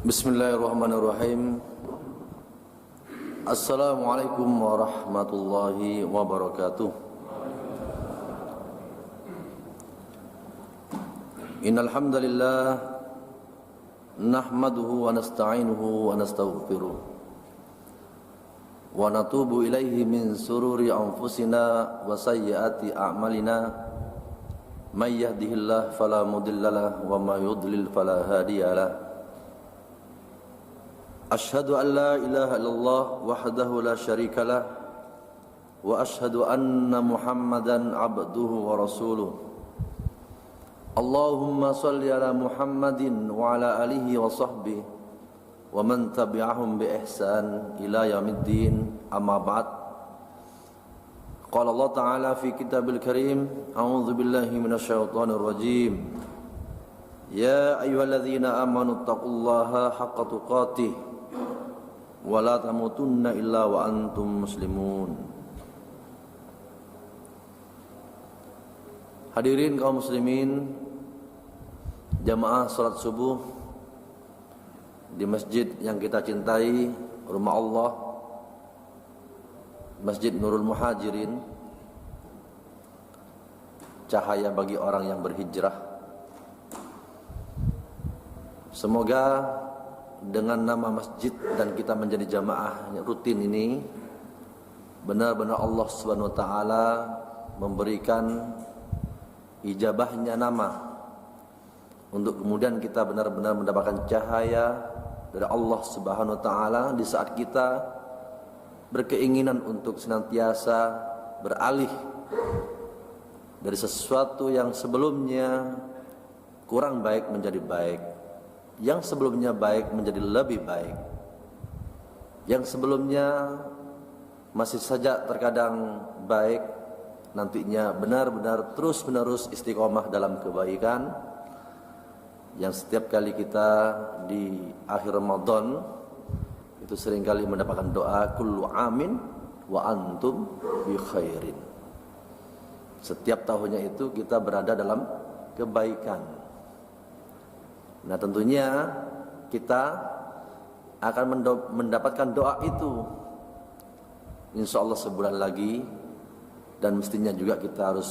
Bismillahirrahmanirrahim. Assalamualaikum warahmatullahi wabarakatuh. Innal hamdalillah nahmaduhu wa nasta'inuhu wa nastaghfiruh wa natubu ilaihi min sururi anfusina wa sayyiati a'malina. May yahdihillahu fala mudhillalah wa may yudlil fala hadiyalah. Ashhadu an la ilaha illallah wahdahu la syarika lah wa ashhadu anna Muhammadan abduhu wa rasuluh. Allahumma salli ala Muhammadin wa ala alihi wa sahbihi wa man tabi'ahum bi ihsan ila yaumiddin. Amma ba'd. Qala Allah Ta'ala fi kitabil karim, a'udzu billahi minasyaitonir rajim. Ya ayyuhalladzina amanu taqullaha haqqa tuqatih wa la tamutunna illa wa antum muslimun. Hadirin kaum muslimin, jamaah salat subuh di masjid yang kita cintai, rumah Allah, Masjid Nurul Muhajirin, cahaya bagi orang yang berhijrah. Semoga dengan nama masjid dan kita menjadi jamaah rutin ini, benar-benar Allah Subhanahu wa taala memberikan ijabahnya nama untuk kemudian kita benar-benar mendapatkan cahaya dari Allah Subhanahu wa taala di saat kita berkeinginan untuk senantiasa beralih dari sesuatu yang sebelumnya kurang baik menjadi baik, yang sebelumnya baik menjadi lebih baik, yang sebelumnya masih saja terkadang baik, nantinya benar-benar terus-menerus istiqomah dalam kebaikan. Yang setiap kali kita di akhir Ramadan itu seringkali mendapatkan doa kullu amin wa antum bi khairin. Setiap tahunnya itu kita berada dalam kebaikan. Nah, tentunya kita akan mendapatkan doa itu insya Allah sebulan lagi. Dan mestinya juga kita harus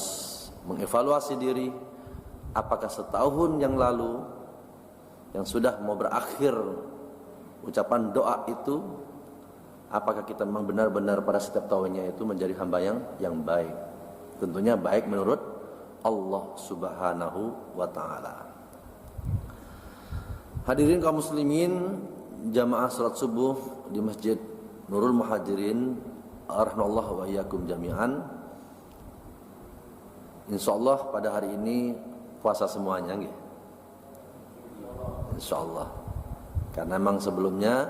mengevaluasi diri, apakah setahun yang lalu yang sudah mau berakhir ucapan doa itu, apakah kita memang benar-benar pada setiap tahunnya itu menjadi hamba yang baik. Tentunya baik menurut Allah Subhanahu wa ta'ala. Hadirin kaum muslimin, jamaah salat subuh di Masjid Nurul Muhajirin, rahimallahu wa iyyakum jami'an. Insyaallah pada hari ini puasa semuanya nggih. Insyaallah. Karena memang sebelumnya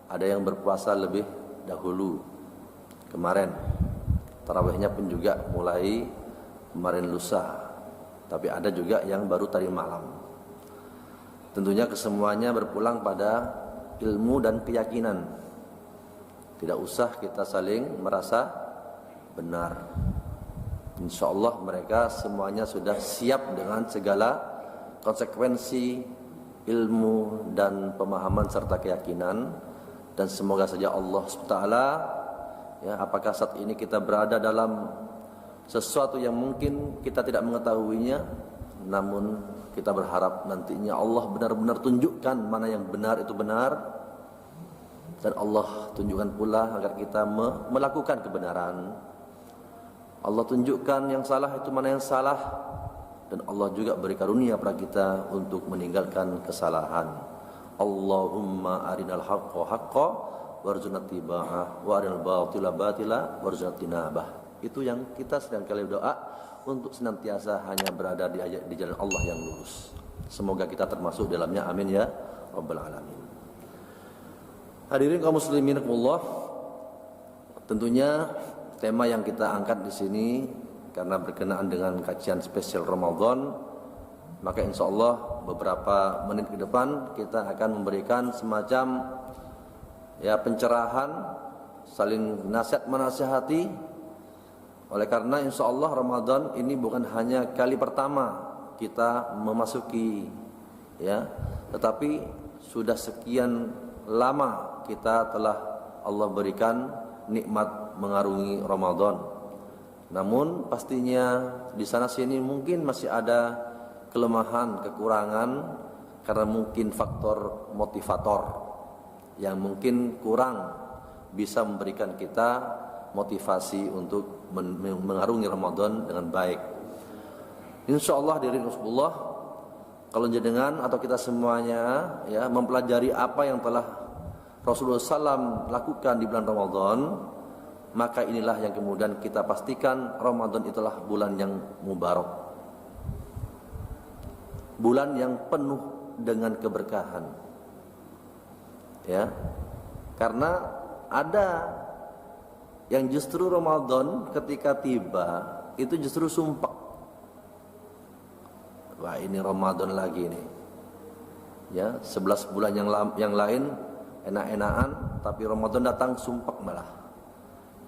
ada yang berpuasa lebih dahulu. Kemarin tarawihnya pun juga mulai kemarin lusa. Tapi ada juga yang baru tadi malam. Tentunya kesemuanya berpulang pada ilmu dan keyakinan. Tidak usah kita saling merasa benar. InsyaAllah mereka semuanya sudah siap dengan segala konsekuensi ilmu dan pemahaman serta keyakinan. Dan semoga saja Allah SWT, ya, apakah saat ini kita berada dalam sesuatu yang mungkin kita tidak mengetahuinya, namun kita berharap nantinya Allah benar-benar tunjukkan mana yang benar itu benar, dan Allah tunjukkan pula agar kita melakukan kebenaran. Allah tunjukkan yang salah itu mana yang salah, dan Allah juga beri karunia pada kita untuk meninggalkan kesalahan. Allahumma arinal haqqa haqqa warzuqna ittiba'ah wa arinal batila batila warzuqna tinabah. Itu yang kita sedang kali berdoa untuk senantiasa hanya berada di jalan Allah yang lurus. Semoga kita termasuk dalamnya, amin ya rabbal alamin. Hadirin kaum muslimin rahimakumullah, tentunya tema yang kita angkat di sini karena berkenaan dengan kajian spesial Ramadan, maka insya Allah beberapa menit ke depan kita akan memberikan semacam pencerahan, saling nasihat menasihati. Oleh karena insya Allah Ramadan ini bukan hanya kali pertama kita memasuki, tetapi sudah sekian lama kita telah Allah berikan nikmat mengarungi Ramadan. Namun pastinya di sana sini mungkin masih ada kelemahan, kekurangan karena mungkin faktor motivator yang mungkin kurang bisa memberikan kita motivasi untuk mengarungi Ramadan dengan baik. Insyaallah hadirin Rasulullah, kalau jenengan atau kita semuanya ya mempelajari apa yang telah Rasulullah SAW lakukan di bulan Ramadan, maka inilah yang kemudian kita pastikan Ramadan itulah bulan yang mubarak, bulan yang penuh dengan keberkahan. Ya, karena ada yang justru Ramadan ketika tiba itu justru sumpah. Wah, ini Ramadan lagi nih. Ya, 11 bulan yang lain enak-enakan, tapi Ramadan datang sumpah malah.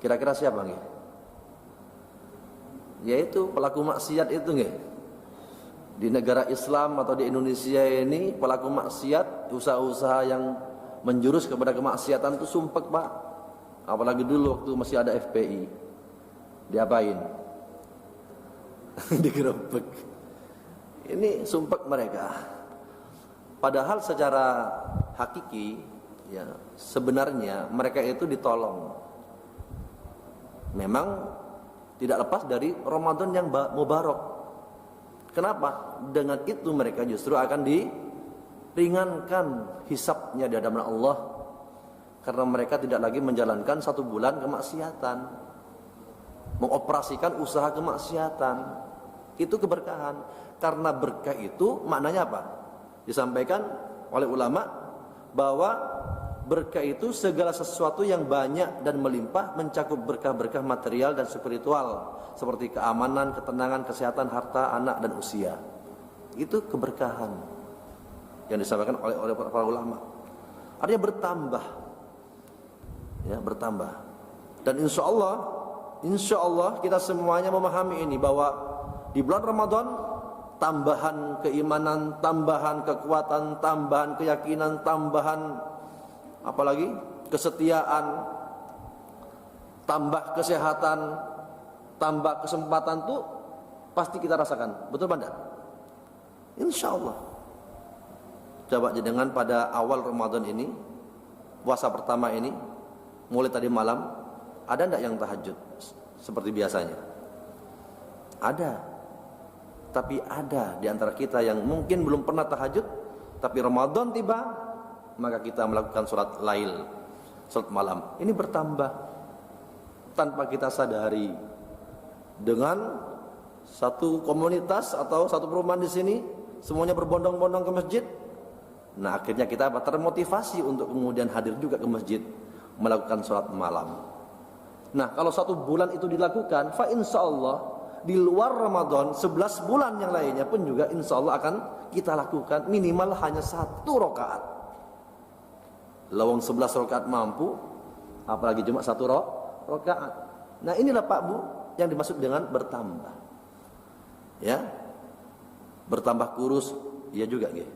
Kira-kira siapa nggih? Yaitu pelaku maksiat itu nggih. Di negara Islam atau di Indonesia ini pelaku maksiat, usaha-usaha yang menjurus kepada kemaksiatan itu sumpah, Pak. Apalagi dulu waktu masih ada FPI. Diapain? Digerebek. Ini sumpah mereka. Padahal secara hakiki ya sebenarnya mereka itu ditolong. Memang tidak lepas dari Ramadan yang mubarak. Kenapa? Dengan itu mereka justru akan diringankan hisabnya di hadapan Allah, karena mereka tidak lagi menjalankan 1 bulan kemaksiatan, mengoperasikan usaha kemaksiatan. Itu keberkahan. Karena berkah itu maknanya apa? Disampaikan oleh ulama bahwa berkah itu segala sesuatu yang banyak dan melimpah, mencakup berkah-berkah material dan spiritual seperti keamanan, ketenangan, kesehatan, harta, anak dan usia. Itu keberkahan yang disampaikan oleh para ulama. Artinya bertambah. Ya, bertambah. Dan insya Allah kita semuanya memahami ini, bahwa di bulan Ramadan tambahan keimanan, tambahan kekuatan, tambahan keyakinan, tambahan apalagi kesetiaan, tambah kesehatan, tambah kesempatan tuh pasti kita rasakan. Betul Banda? Insya Allah. Coba dengan pada awal Ramadan ini, puasa pertama ini, mulai tadi malam, ada enggak yang tahajud seperti biasanya? Ada. Tapi ada di antara kita yang mungkin belum pernah tahajud, tapi Ramadan tiba, maka kita melakukan sholat lail, sholat malam. Ini bertambah tanpa kita sadari. Dengan satu komunitas atau satu perumahan di sini, semuanya berbondong-bondong ke masjid. Nah, akhirnya kita termotivasi untuk kemudian hadir juga ke masjid, melakukan sholat malam. Nah, kalau 1 bulan itu dilakukan, fa insyaallah di luar Ramadan 11 bulan yang lainnya pun juga insya Allah akan kita lakukan minimal hanya 1 rakaat. Lawang 11 rakaat mampu, apalagi cuma 1 rakaat. Nah, inilah Pak Bu yang dimaksud dengan bertambah. Ya, bertambah kurus, iya juga gitu.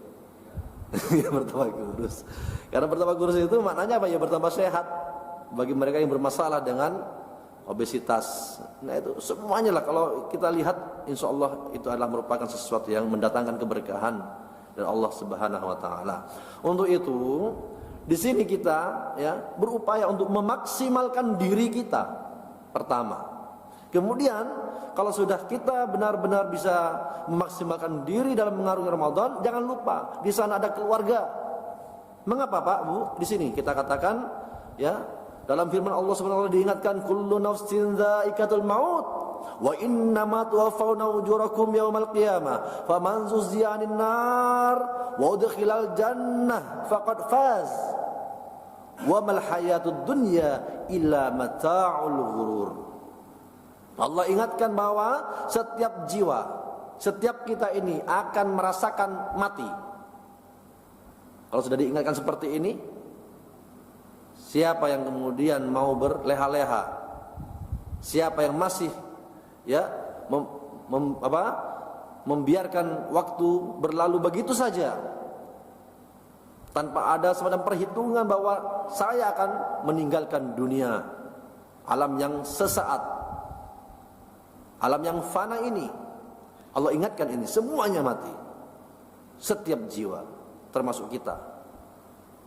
Ya, bertambah kurus. Karena bertambah kurus itu maknanya apa? Ya bertambah sehat. Bagi mereka yang bermasalah dengan obesitas, nah itu semuanya lah. Kalau kita lihat, insya Allah itu adalah merupakan sesuatu yang mendatangkan keberkahan dari Allah Subhanahu Wa Taala. Untuk itu, di sini kita ya berupaya untuk memaksimalkan diri kita pertama. Kemudian, kalau sudah kita benar-benar bisa memaksimalkan diri dalam mengarungi Ramadan, jangan lupa di sana ada keluarga. Mengapa Pak Bu? Di sini kita katakan ya. Dalam firman Allah Subhanahu wa taala diingatkan, kullu nafsin dha'iqatul maut wa innama tuwaffawna ujurakum yaumal qiyamah faman zuhziya 'anil nar wa udkhilal jannah faqad faz wa mal hayatud dunya illa mata'ul ghurur. Allah ingatkan bahwa setiap jiwa, setiap kita ini akan merasakan mati. Kalau sudah diingatkan seperti ini, siapa yang kemudian mau berleha-leha? Siapa yang masih ya membiarkan waktu berlalu begitu saja tanpa ada semacam perhitungan bahwa saya akan meninggalkan dunia, alam yang sesaat, alam yang fana ini. Allah ingatkan ini, semuanya mati, setiap jiwa, termasuk kita.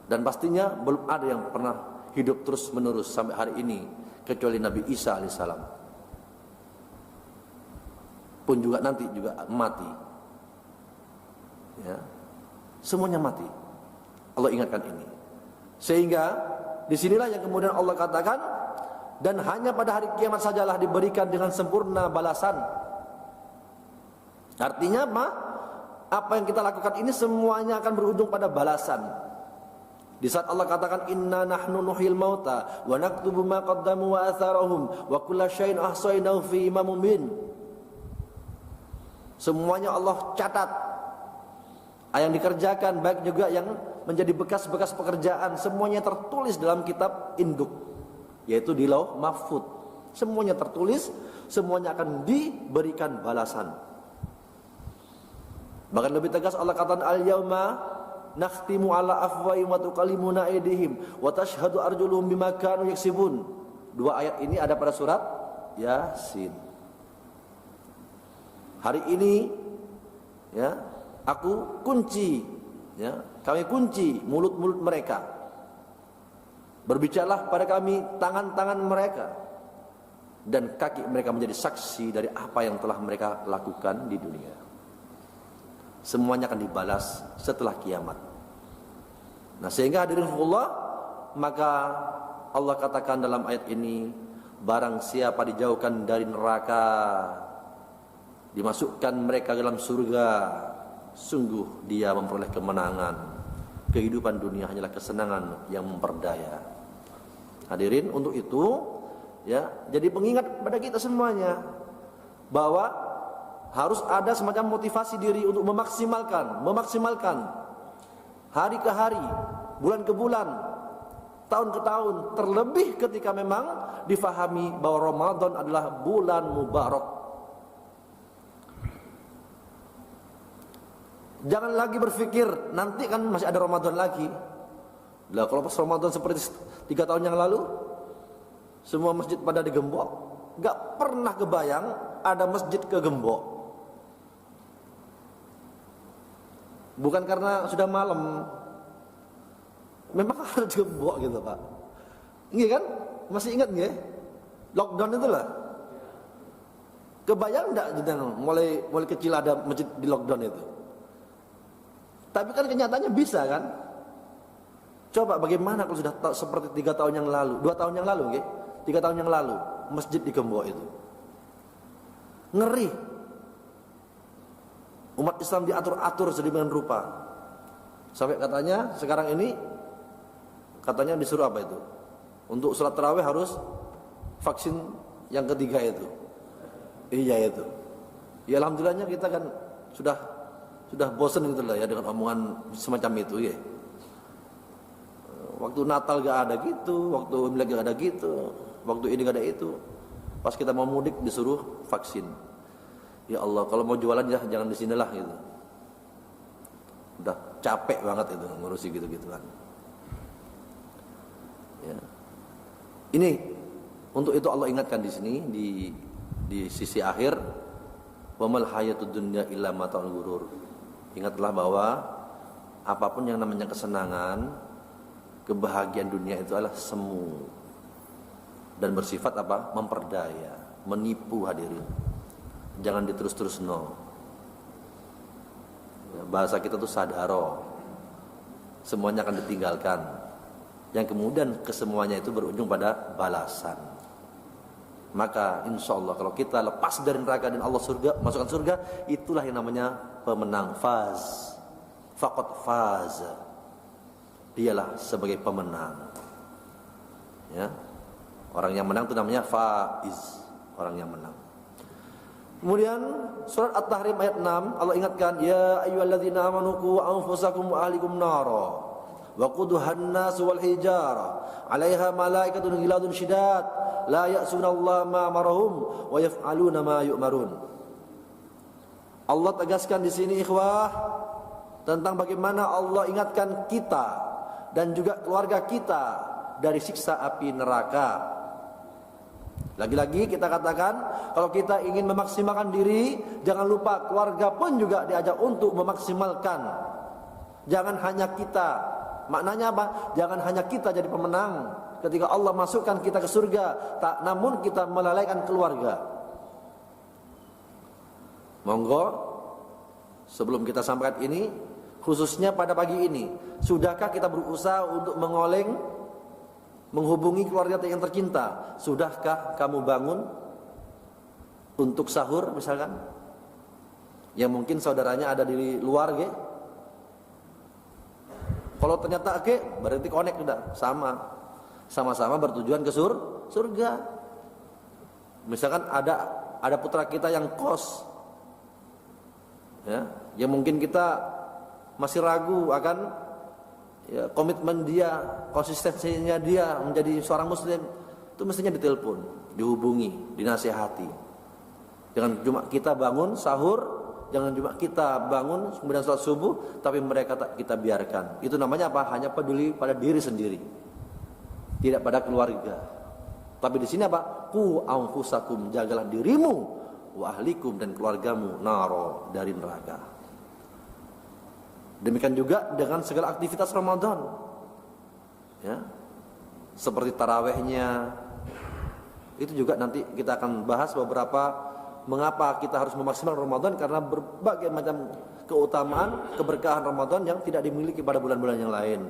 Dan pastinya belum ada yang pernah hidup terus menerus sampai hari ini kecuali Nabi Isa alaihissalam, pun juga nanti juga mati, ya, semuanya mati. Allah ingatkan ini, sehingga disinilah yang kemudian Allah katakan, dan hanya pada hari kiamat sajalah diberikan dengan sempurna balasan. Artinya apa? Apa yang kita lakukan ini semuanya akan berujung pada balasan. Di saat Allah katakan inna nahnu nuhyil mauta wa naktubu ma qaddamu wa atharahum wa kulla syai'in ahsaynahu fi imamin mubin. Semuanya Allah catat. Yang dikerjakan baik juga yang menjadi bekas-bekas pekerjaan, semuanya tertulis dalam kitab induk, yaitu di Lauh Mahfuz. Semuanya tertulis, semuanya akan diberikan balasan. Bahkan lebih tegas Allah katakan al-yauma nakhtimu ala afwahihim wa tukallimuna aydihim wa tashhadu arjuluhum bima kanu yaksibun. Dua ayat ini ada pada surat Yasin. Hari ini, ya, aku kunci, ya, kami kunci mulut-mulut mereka. Berbicaralah pada kami tangan-tangan mereka, dan kaki mereka menjadi saksi dari apa yang telah mereka lakukan di dunia. Semuanya akan dibalas setelah kiamat. Nah, sehingga hadirin Allah, maka Allah katakan dalam ayat ini, barang siapa dijauhkan dari neraka, dimasukkan mereka dalam surga, sungguh dia memperoleh kemenangan. Kehidupan dunia hanyalah kesenangan yang memperdaya. Hadirin, untuk itu, ya, jadi pengingat pada kita semuanya bahwa harus ada semacam motivasi diri untuk memaksimalkan hari ke hari, bulan ke bulan, tahun ke tahun, terlebih ketika memang difahami bahwa Ramadan adalah bulan mubarak. Jangan lagi berpikir nanti kan masih ada Ramadan lagi. Lah kalau pas Ramadan seperti 3 tahun yang lalu, semua masjid pada digembok, gak pernah kebayang ada masjid kegembok. Bukan karena sudah malam, memang harus digembok gitu Pak. Iya kan? Masih ingat nggak? Lockdown itulah. Kebayang enggak mulai kecil ada masjid di lockdown itu? Tapi kan kenyataannya bisa kan? Coba bagaimana kalau sudah seperti 3 tahun yang lalu, 2 tahun yang lalu, nggih? 3 tahun yang lalu masjid digembok itu. Ngeri. Umat Islam diatur-atur sedemikian rupa. Sampai katanya sekarang ini katanya disuruh apa itu? Untuk sholat tarawih harus vaksin yang ketiga itu. Iya itu. Ya alhamdulillahnya kita kan sudah bosan gitu lah ya dengan omongan semacam itu ya. Waktu Natal gak ada gitu, waktu Imlek gak ada gitu, waktu ini gak ada itu. Pas kita mau mudik disuruh vaksin. Ya Allah, kalau mau jualan ya jangan di sinilah gitu. Udah capek banget itu ngurusi gitu-gituan. Ya. Ini untuk itu Allah ingatkan di sini di sisi akhir, wa mal hayatud dunya illa mata'ul ghurur. Ingatlah bahwa apapun yang namanya kesenangan, kebahagiaan dunia itu adalah semu dan bersifat apa? Memperdaya, menipu hadirin. Jangan diterus-terus no. Ya, bahasa kita tuh sadaro. Semuanya akan ditinggalkan. Yang kemudian kesemuanya itu berujung pada balasan. Maka insya Allah kalau kita lepas dari neraka dan Allah surga, masukkan surga, itulah yang namanya pemenang. Faz, faqad faz. Dialah sebagai pemenang. Ya, orang yang menang itu namanya faiz, orang yang menang. Kemudian surat At-Tahrim ayat 6 Allah ingatkan, ya ayyuhalladzina amanu qu anfusakum wa ahlikum nara wa quduhan nas wal hijara 'alaiha malaikatun ghiladun syidad la ya'sunallaha ma amarahum wa yaf'aluna ma yu'marun. Allah tegaskan di sini ikhwah, tentang bagaimana Allah ingatkan kita dan juga keluarga kita dari siksa api neraka. Lagi-lagi kita katakan, kalau kita ingin memaksimalkan diri, jangan lupa keluarga pun juga diajak untuk memaksimalkan. Jangan hanya kita. Maknanya apa? Jangan hanya kita jadi pemenang ketika Allah masukkan kita ke surga, namun kita melalaikan keluarga. Monggo, sebelum kita sampaikan ini, khususnya pada pagi ini, sudahkah kita berusaha untuk menghubungi keluarga yang tercinta? Sudahkah kamu bangun untuk sahur misalkan? Yang mungkin saudaranya ada di luar, kalau ternyata berarti connect sudah, sama-sama bertujuan ke surga. Misalkan ada putra kita yang kos, ya, yang mungkin kita masih ragu akan komitmen dia, konsistensinya dia menjadi seorang muslim, itu mestinya ditelepon, dihubungi, dinasihati. Jangan cuma kita bangun sahur, jangan cuma kita bangun kemudian salat subuh, tapi mereka tak kita biarkan. Itu namanya apa? Hanya peduli pada diri sendiri, tidak pada keluarga. Tapi di sini apa? Qu anfusakum, jagalah dirimu, wa ahlikum, dan keluargamu, naro, dari neraka. Demikian juga dengan segala aktivitas Ramadan, ya, seperti tarawehnya. Itu juga nanti kita akan bahas beberapa mengapa kita harus memaksimalkan Ramadan, karena berbagai macam keutamaan, keberkahan Ramadan yang tidak dimiliki pada bulan-bulan yang lain.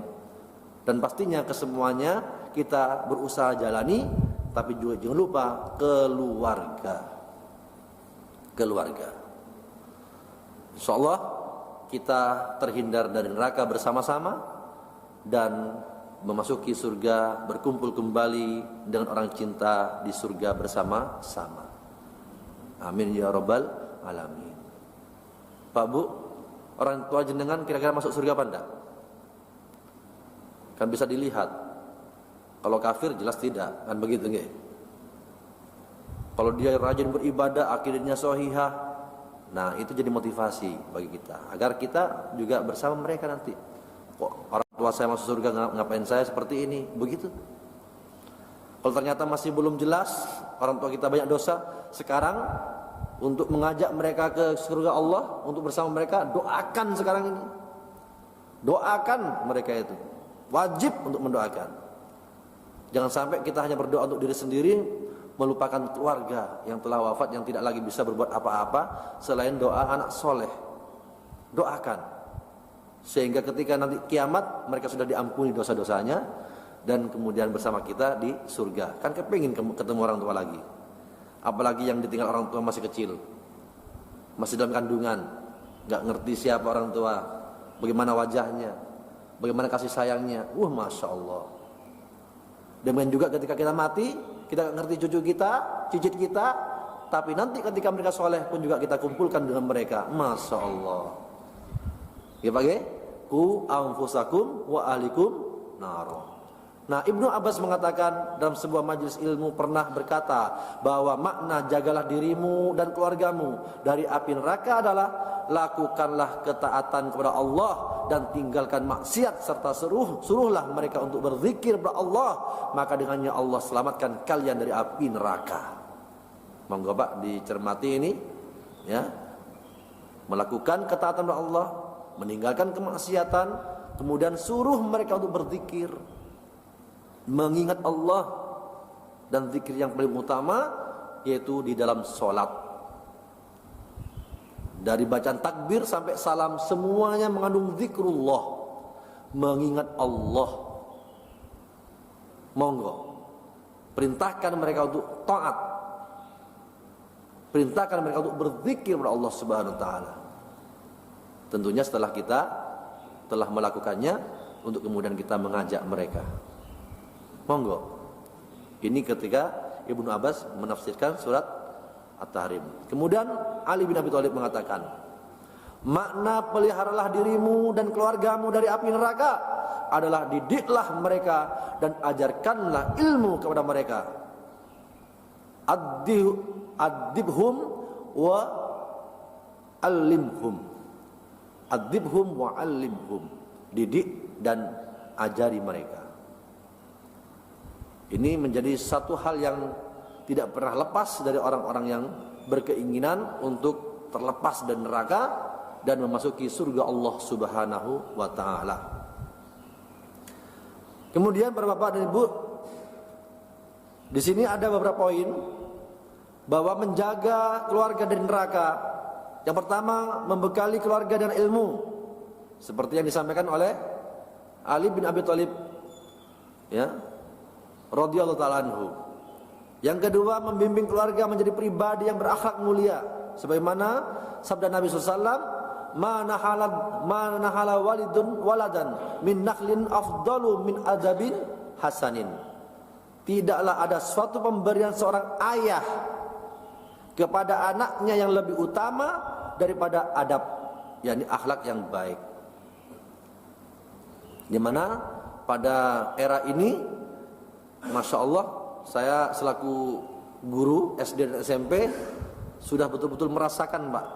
Dan pastinya kesemuanya kita berusaha jalani, tapi juga jangan lupa keluarga. Insyaallah kita terhindar dari neraka bersama-sama dan memasuki surga, berkumpul kembali dengan orang cinta di surga bersama-sama. Amin ya rabbal alamin. Pak Bu, orang tua jenengan kira-kira masuk surga apa enggak? Kan bisa dilihat. Kalau kafir jelas tidak, kan begitu nggih? Kalau dia rajin beribadah, akidahnya shahihah, nah itu jadi motivasi bagi kita agar kita juga bersama mereka nanti. Kok orang tua saya masuk surga, ngapain saya seperti ini? Begitu. Kalau ternyata masih belum jelas, orang tua kita banyak dosa, sekarang untuk mengajak mereka ke surga Allah, untuk bersama mereka, doakan sekarang ini. Doakan mereka itu. Wajib untuk mendoakan. Jangan sampai kita hanya berdoa untuk diri sendiri, melupakan keluarga yang telah wafat, yang tidak lagi bisa berbuat apa-apa selain doa anak soleh. Doakan, sehingga ketika nanti kiamat mereka sudah diampuni dosa-dosanya, dan kemudian bersama kita di surga. Kan kepingin ketemu orang tua lagi. Apalagi yang ditinggal orang tua masih kecil, masih dalam kandungan, gak ngerti siapa orang tua, bagaimana wajahnya, bagaimana kasih sayangnya. Masya Allah. Demikian juga ketika kita mati, kita gak ngerti cucu kita, cicit kita, tapi nanti ketika mereka soleh pun juga kita kumpulkan dengan mereka. Masya Allah. Ya Pak, ku anfusakum wa ahlikum naro. Nah, Ibnu Abbas mengatakan dalam sebuah majelis ilmu pernah berkata bahwa makna jagalah dirimu dan keluargamu dari api neraka adalah lakukanlah ketaatan kepada Allah dan tinggalkan maksiat, serta suruhlah mereka untuk berzikir kepada Allah, maka dengannya Allah selamatkan kalian dari api neraka. Monggo Pak dicermati ini, ya. Melakukan ketaatan kepada Allah, meninggalkan kemaksiatan, kemudian suruh mereka untuk berzikir, mengingat Allah, dan zikir yang paling utama yaitu di dalam sholat. Dari bacaan takbir sampai salam semuanya mengandung zikrullah, mengingat Allah. Monggo perintahkan mereka untuk taat, perintahkan mereka untuk berzikir kepada Allah Subhanahu wa taala. Tentunya setelah kita telah melakukannya, untuk kemudian kita mengajak mereka. Monggo. Ini ketika Ibnu Abbas menafsirkan surat At-Tahrim. Kemudian Ali bin Abi Thalib mengatakan, makna peliharalah dirimu dan keluargamu dari api neraka adalah didiklah mereka dan ajarkanlah ilmu kepada mereka. Adibhum wa alimhum. Adzibhum wa'allimhum. Didik dan ajari mereka. Ini menjadi satu hal yang tidak pernah lepas dari orang-orang yang berkeinginan untuk terlepas dari neraka dan memasuki surga Allah Subhanahu wa taala. Kemudian para bapak dan ibu, di sini ada beberapa poin bahwa menjaga keluarga dari neraka. Yang pertama, membekali keluarga dengan ilmu, seperti yang disampaikan oleh Ali bin Abi Thalib, ya, radhiyallahu taala anhu. Yang kedua, membimbing keluarga menjadi pribadi yang berakhlak mulia, sebagaimana sabda Nabi SAW, ma nahala walidun waladan min nakhlin afdalu min adabin hasanin. Tidaklah ada suatu pemberian seorang ayah kepada anaknya yang lebih utama daripada adab, yakni akhlak yang baik. Di mana pada era ini, masya Allah, saya selaku guru SD dan SMP sudah betul-betul merasakan, Pak,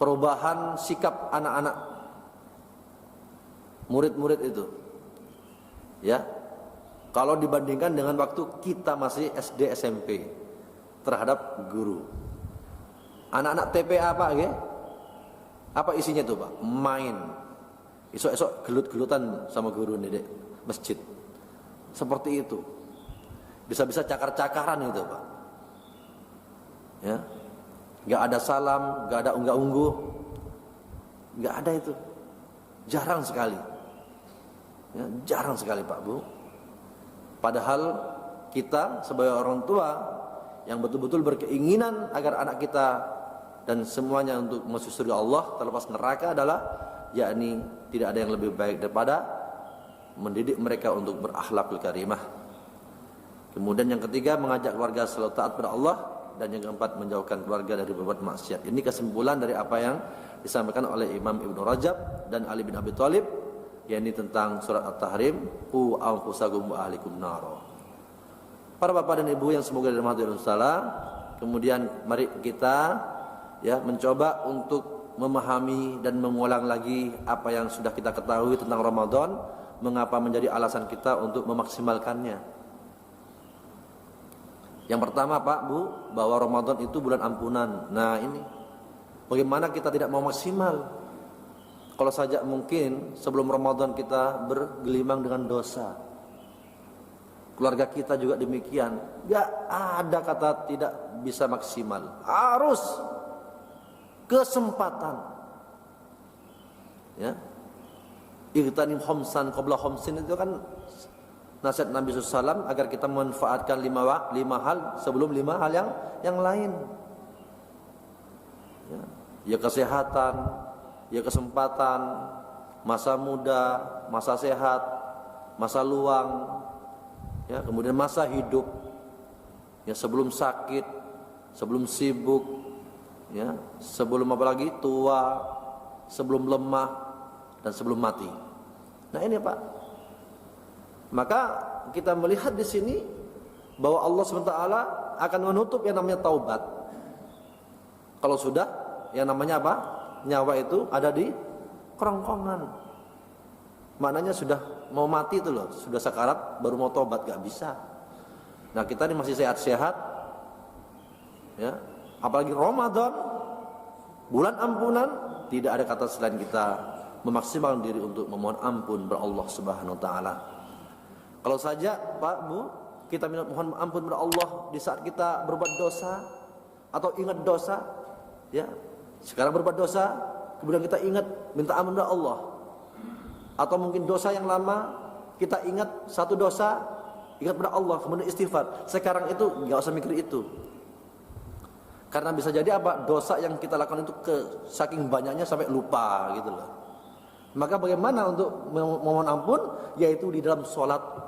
perubahan sikap anak-anak murid-murid itu, ya. Kalau dibandingkan dengan waktu kita masih SD SMP terhadap guru. Anak-anak TPA, Pak, ya? Apa isinya tuh, Pak? Main. Esok-esok gelut-gelutan sama guru nih, Dek, masjid. Seperti itu. Bisa-bisa cakar-cakaran itu, Pak. Ya. Enggak ada salam, enggak ada unggah-ungguh. Enggak ada itu. Jarang sekali. Ya, jarang sekali, Pak, Bu. Padahal kita sebagai orang tua yang betul-betul berkeinginan agar anak kita dan semuanya untuk masuk surga Allah terlepas neraka adalah, yakni tidak ada yang lebih baik daripada mendidik mereka untuk berakhlakul karimah. Kemudian yang ketiga, mengajak keluarga selalu taat pada Allah, dan yang keempat, menjauhkan keluarga dari berbuat maksiat. Ini kesimpulan dari apa yang disampaikan oleh Imam Ibnu Rajab dan Ali bin Abi Thalib, yakni tentang surat At-Tahrim, qu anfusakum wa ahlikum naro. Para bapak dan ibu yang semoga dirahmati Allah, kemudian mari kita, ya, mencoba untuk memahami dan mengulang lagi apa yang sudah kita ketahui tentang Ramadan, mengapa menjadi alasan kita untuk memaksimalkannya. Yang pertama, Pak, Bu, bahwa Ramadan itu bulan ampunan. Nah, ini bagaimana kita tidak mau maksimal? Kalau saja mungkin sebelum Ramadan kita bergelimang dengan dosa, keluarga kita juga demikian. Gak ada kata tidak bisa maksimal, harus kesempatan. Ya, Ightanim khamsan qabla khamsin, itu kan nasihat Nabi SAW agar kita memanfaatkan lima hal sebelum 5 hal yang lain. Ya kesehatan, ya kesempatan, masa muda, masa sehat, masa luang, ya, kemudian masa hidup, ya, sebelum sakit, sebelum sibuk, ya, sebelum apalagi tua, sebelum lemah, dan sebelum mati. Nah ini, Pak, maka kita melihat di sini bahwa Allah SWT akan menutup yang namanya taubat. Kalau sudah yang namanya apa? Nyawa itu ada di kerongkongan. Maknanya sudah mau mati itu loh, sudah sakarat baru mau taubat, gak bisa. Nah kita ini masih sehat-sehat, ya, apalagi Ramadan, bulan ampunan, tidak ada kata selain kita memaksimalkan diri untuk memohon ampun kepada Allah Subhanahu wa taala. Kalau saja, Pak, Bu, kita minta mohon ampun kepada Allah di saat kita berbuat dosa atau ingat dosa, ya. Sekarang berbuat dosa, kemudian kita ingat minta ampun kepada Allah. Atau mungkin dosa yang lama, kita ingat satu dosa, ingat kepada Allah, kemudian istighfar. Sekarang itu enggak usah mikir itu. Karena bisa jadi apa? Dosa yang kita lakukan itu saking banyaknya sampai lupa gitu loh. Maka bagaimana untuk memohon ampun? Yaitu di dalam sholat.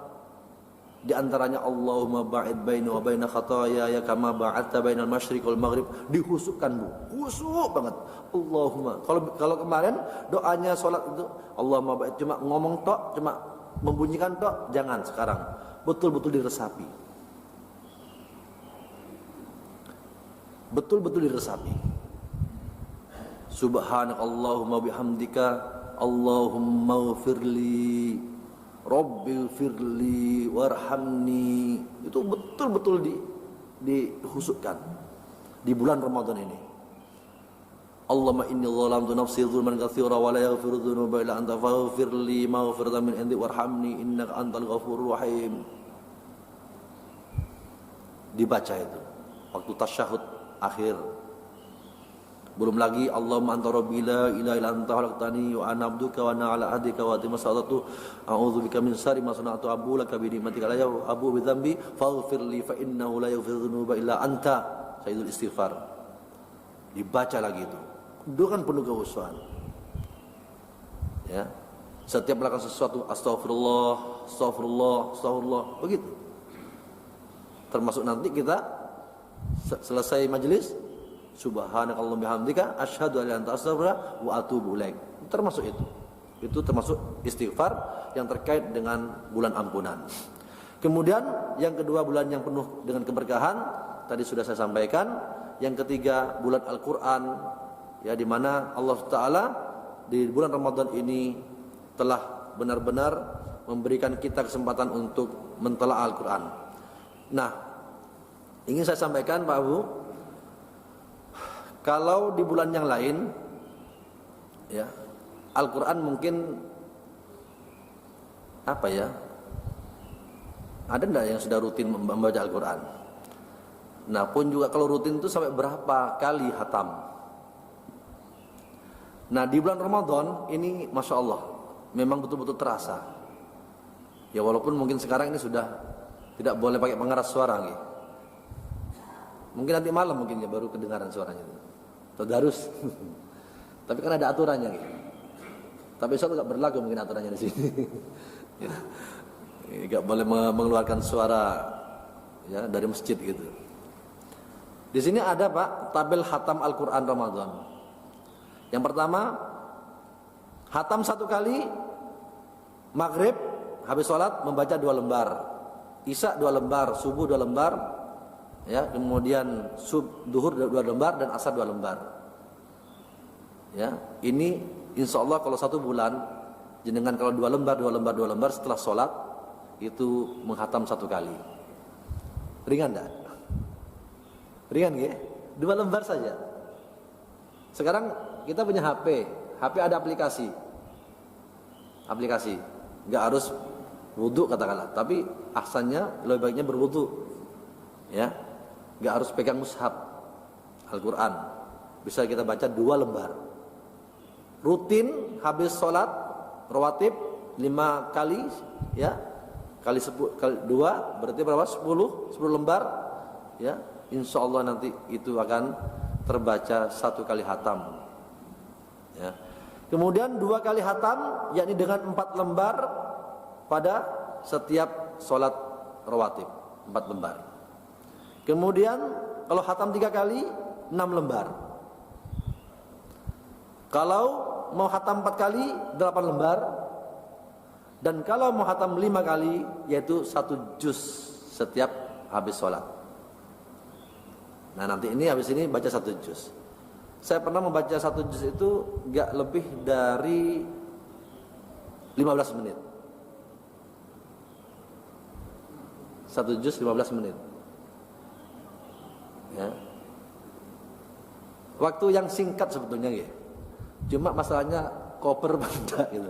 Di antaranya Allahumma ba'id baini wa baina khataaya kama ba'adta bainal masyriq wal maghrib. Dihusukkan, Bu. Husuk banget. Allahumma. Kalau kemarin doanya sholat itu Allahumma ba'id, cuma ngomong tok, cuma membunyikan tok, jangan sekarang. Betul-betul diresapi. Betul-betul diresapi. Subhanakallahumma bihamdika Allahumma firli Rabbi firli warhamni. Itu betul-betul dihusukkan di bulan Ramadan ini. Allahumma inni zalamtu nafsi zulman katsira wa la yaghfiru dzunuba illa anta faghfirli maghfiratan min indik warhamni innaka antal ghafurur rahim. Dibaca itu waktu tasyahud akhir. Belum lagi Allahumma anta rabbi la ilaha illa anta khalaqtani wa ana abduka wa ana ala ahdika wa atimma salatu a'udzubika min syarri ma sana'tu abu laka bi ni'matika la abu bi dzambi faghfirli fa innahu la yaghfiru dzunuba illa anta. Sayyidul istighfar. Dibaca lagi itu. Dengan penuh kehusuan. Ya. Setiap melakukan sesuatu astagfirullah, astagfirullah, astagfirullah, begitu. Termasuk nanti kita selesai majelis subhanakallahumma bihamdika asyhadu an la ilaha illa anta astaghfiruka wa atubu ilaik. Termasuk itu. Itu termasuk istighfar yang terkait dengan bulan ampunan. Kemudian yang kedua bulan yang penuh dengan keberkahan tadi sudah saya sampaikan. Yang ketiga bulan Al-Qur'an, ya, di mana Allah Taala di bulan Ramadan ini telah benar-benar memberikan kita kesempatan untuk mentelaah Al-Qur'an. Nah, ingin saya sampaikan Pak Abu, kalau di bulan yang lain, ya, Al-Qur'an mungkin apa ya? Ada enggak yang sudah rutin membaca Al-Qur'an? Nah, pun juga kalau rutin itu sampai berapa kali hatam? Nah, di bulan Ramadan ini Masya Allah memang betul-betul terasa. Ya, walaupun mungkin sekarang ini sudah tidak boleh pakai pengeras suara gitu. Mungkin nanti malam mungkin ya baru kedengaran suaranya. Tadarus. Tapi kan ada aturannya gitu. Tapi besok enggak berlaku mungkin aturannya di sini. Ya. Enggak boleh mengeluarkan suara ya dari masjid gitu. Di sini ada Pak tabel hatam Al-Qur'an Ramadan. Yang pertama, hatam 1 kali maghrib habis sholat membaca 2 lembar, isya 2 lembar, subuh 2 lembar, ya, kemudian duhur 2 lembar dan asar 2 lembar. Ya, ini insya Allah kalau 1 bulan jenengan kalau 2 lembar setelah sholat itu menghatam 1 kali. Ringan enggak? Ringan ya? 2 lembar saja. Sekarang kita punya HP ada aplikasi. Enggak harus wudu katakanlah, tapi ahsannya lebih baiknya berwudu. Ya. Enggak harus pegang mushaf Al-Qur'an. Bisa kita baca 2 lembar. Rutin habis sholat rawatib 5 kali, ya. Kali 2 berarti berapa? 10 lembar, ya. Insya Allah nanti itu akan terbaca 1 kali hatam, ya. Kemudian 2 kali hatam, yakni dengan 4 lembar pada setiap sholat rawatib, 4 lembar. Kemudian kalau hatam 3 kali 6 lembar. Kalau mau hatam 4 kali 8 lembar. Dan kalau mau hatam 5 kali yaitu 1 juz setiap habis sholat. Nah, nanti ini habis ini baca 1 juz. Saya pernah membaca 1 juz itu enggak lebih dari 15 menit. 1 juz 15 menit. Ya. Waktu yang singkat sebetulnya ya. Cuma masalahnya koper pandak gitu.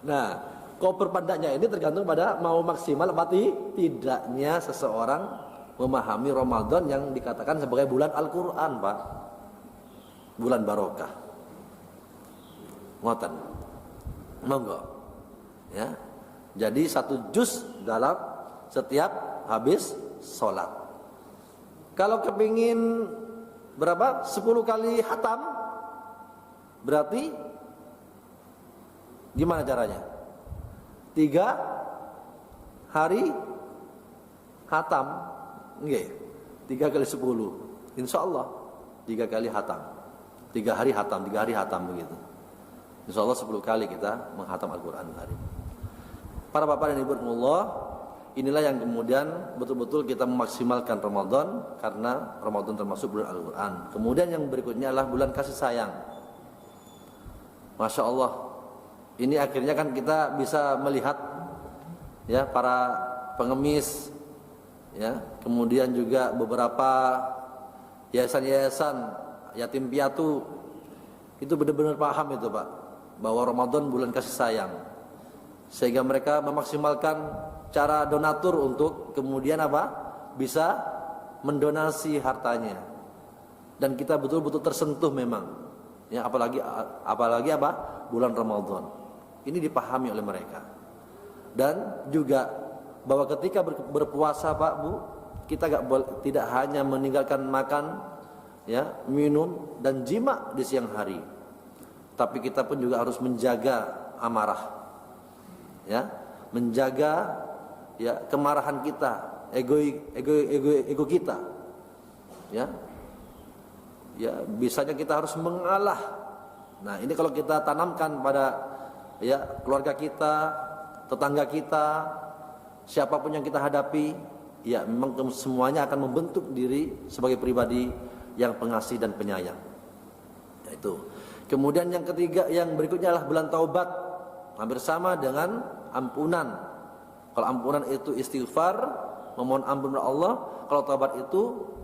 Nah, koper pandaknya ini tergantung pada mau maksimal apa tidaknya seseorang memahami Ramadan yang dikatakan sebagai bulan Al-Qur'an, Pak. Bulan barokah. Ngoten. Monggo. Ya. Jadi 1 juz dalam setiap habis sholat. Kalau kepingin berapa? 10 kali hatam. Berarti gimana caranya? 3 hari hatam. Nggih, 3 kali 10. Insyaallah 3 kali hatam. 3 hari hatam begitu. Insyaallah 10 kali kita menghatam Al-Qur'an Karim. Para bapak dan ibu Allah, inilah yang kemudian betul-betul kita memaksimalkan Ramadan karena Ramadan termasuk bulan Al-Qur'an. Kemudian yang berikutnya adalah bulan kasih sayang. Masya Allah, ini akhirnya kan kita bisa melihat ya para pengemis, ya, kemudian juga beberapa yayasan-yayasan yatim piatu itu benar-benar paham itu Pak, bahwa Ramadan bulan kasih sayang, sehingga mereka memaksimalkan cara donatur untuk kemudian bisa mendonasi hartanya, dan kita betul-betul tersentuh memang, ya, apalagi bulan Ramadan ini dipahami oleh mereka. Dan juga bahwa ketika berpuasa Pak Bu, kita tidak hanya meninggalkan makan, ya, minum dan jima di siang hari, tapi kita pun juga harus menjaga amarah, ya, menjaga ya kemarahan kita, ego kita, ya, bisanya kita harus mengalah. Nah ini kalau kita tanamkan pada ya keluarga kita, tetangga kita, siapapun yang kita hadapi, ya memang semuanya akan membentuk diri sebagai pribadi yang pengasih dan penyayang. Yaitu. Kemudian yang ketiga, yang berikutnya adalah bulan taubat, hampir sama dengan ampunan. Kalau ampunan itu istighfar, memohon ampun kepada Allah. Kalau taubat